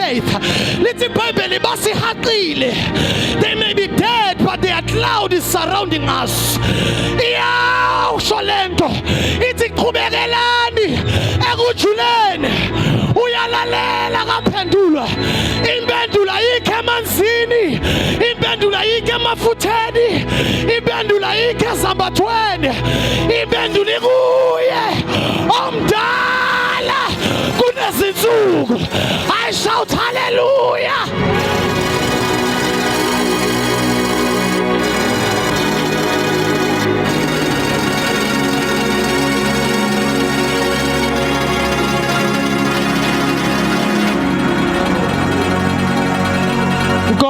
faith. Lithi iBhayibheli basihaqile. They may be dead but their cloud is surrounding us. Iyawusho lento ithi qhubekelani ekujuleni. Uyalalela kaphendulwa. Impendulo ayikho emanzini, impendulo ayikho emafutheni, impendulo ayikho ezambathweni, impendulo ikuye omdala kunezinsuku. I shout hallelujah.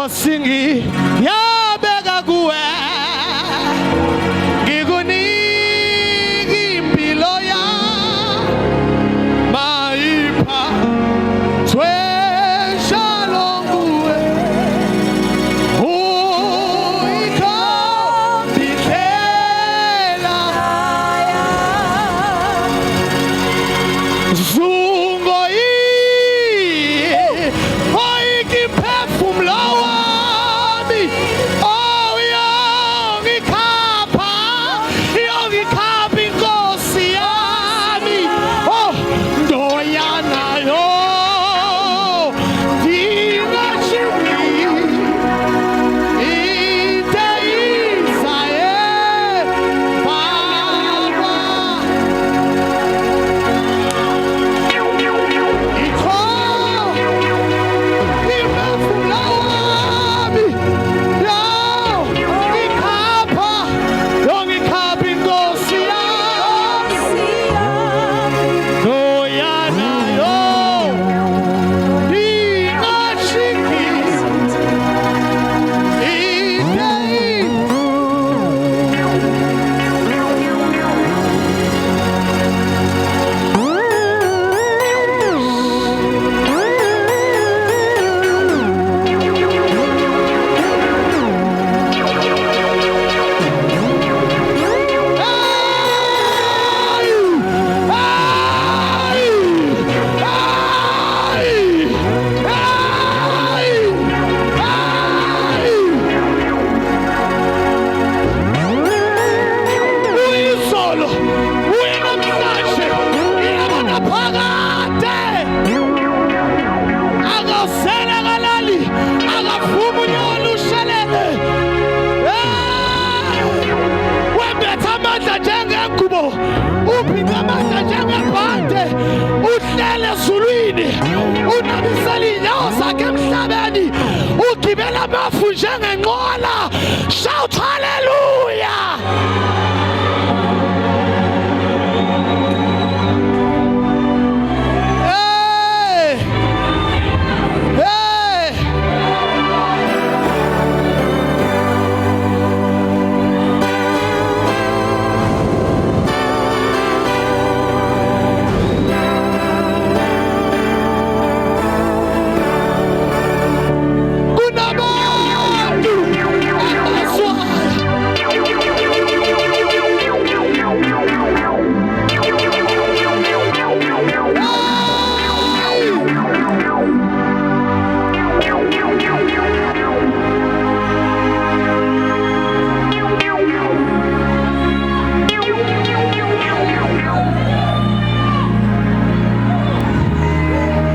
Singi yabeka kuwe ngikuniki impilo ya mayipha tweshalo kuwe uyikhombithela zungo oyikiphefumula uphingamandla njengebhande uhlele ezulwini unabisela inyawo zakhe emhlabeni ugibela amafu njengenqola. Shout hallelujah.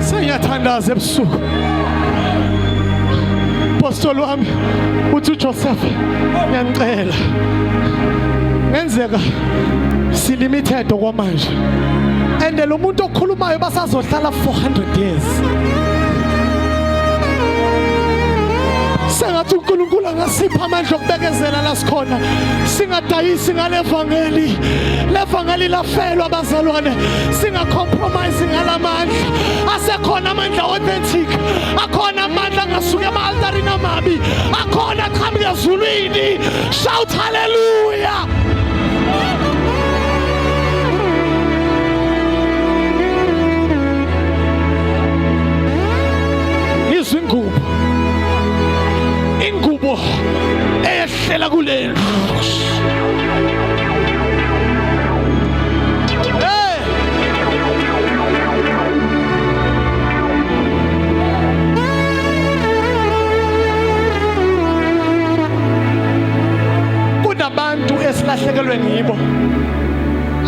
Sengiyathandaza ebusuku. Apostoli wami uthi Joseph, ngiyacela ngenzeka silimited okwamanje and lo muntu okhulumayo basazohlala 400 years. Sengathi uNkulunkulu angasipha amandla okubekezela la sikhona, singadayisi ngale evangeli. Le evangeli lafelwa abazalwane, singacompromise ngalamandla. Asekhona amandla authentic, akhona amandla angasuka ema-altarini amabi, akhona aqhamuka ezulwini. Shout hallelujah. Ingubo eyehlela kule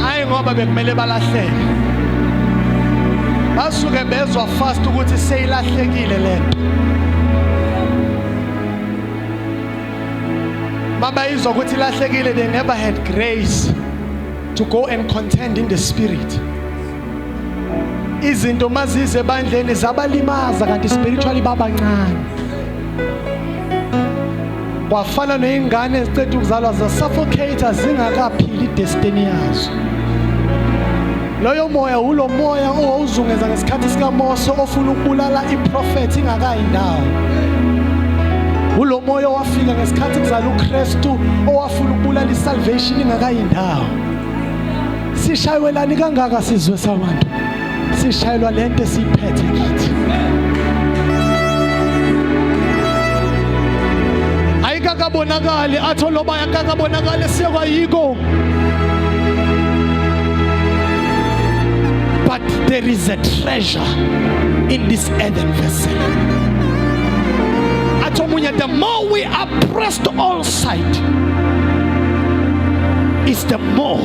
hayi ngoba bekumele balahleke, basuke bezwa fast ukuthi seyilahlekile lento. Mabayizwa ukuthi ilahlekile, they never had grace to go and contend in the spirit. Izinto mazize bandleni zabalimaza kanti spiritually babancane. Kwafana neingane eziceda ukuzalwa za-suffocate zingakaphili destiny yazo. Loyo moya ulo moya owawuzungeza ngesikhathi sikaMose ofuna ukubulala iprofethi ingakayi ndawo. Ulo moya wafika ngesikhathi kuzala uKristu owafuna ukubulala isalvation ingakayi ndawo. Sishayelani kangaka sizwe sabantu? Sishayelwa lento esiphethe kithi. Ayikakabonakali atho loba yakakabonakali siyakwayiko. But there is a treasure in this earthen vessel. Atomunya, the more we are pressed all side, is the more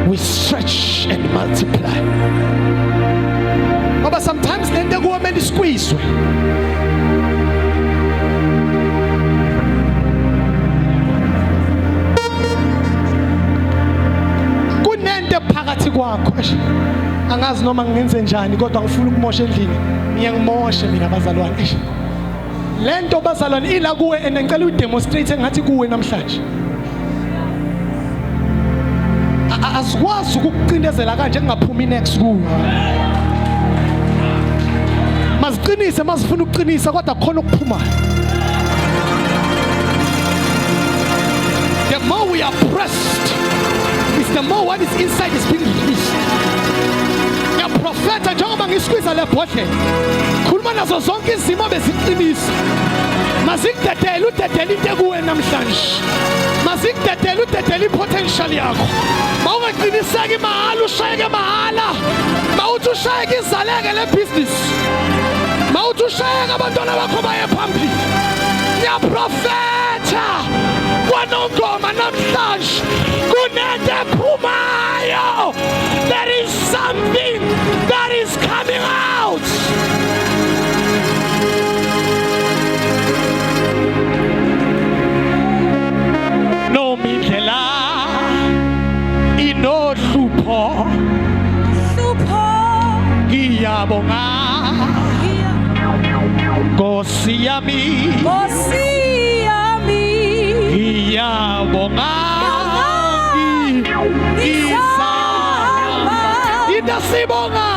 we stretch and multiply. But sometimes then they go and squeeze. Kunende phakathi kwakho. Angazi noma ngenze njani kodwa ngifuna ukumosha endlini. Ngiyangimosha mina bazalwane. Lento bazalwane ila kuwe and ngicela udemonstrate ngathi kuwe namhlanje. Asikwazi ukukucindezela kanje ngingaphumi next kuwe. Maziqinise masifuna ukuqinisa kodwa khona ukuphuma. The more we are pressed, is the more what is inside is being released. Ya prophet njengoba ngisqueeze le bottle. Khuluma nazo zonke izimo beziqinisa. Mazikudedela udedela into kuwe namhlanje. Mazikudedela udedela potential yakho. Mawungaqiniseki mahala ushayeke mahala. Mawuthi ushayeke izaleke le business. Mawuthi ushayeke abantwana bakho baye phambili. Ngiyaprofetha kwanongoma namhlanje kunento ephumayo. There is something that is coming out. No mindlela inohlupho ngiyabonga Nkosi yami ngiyabonga ngizama. Sibonga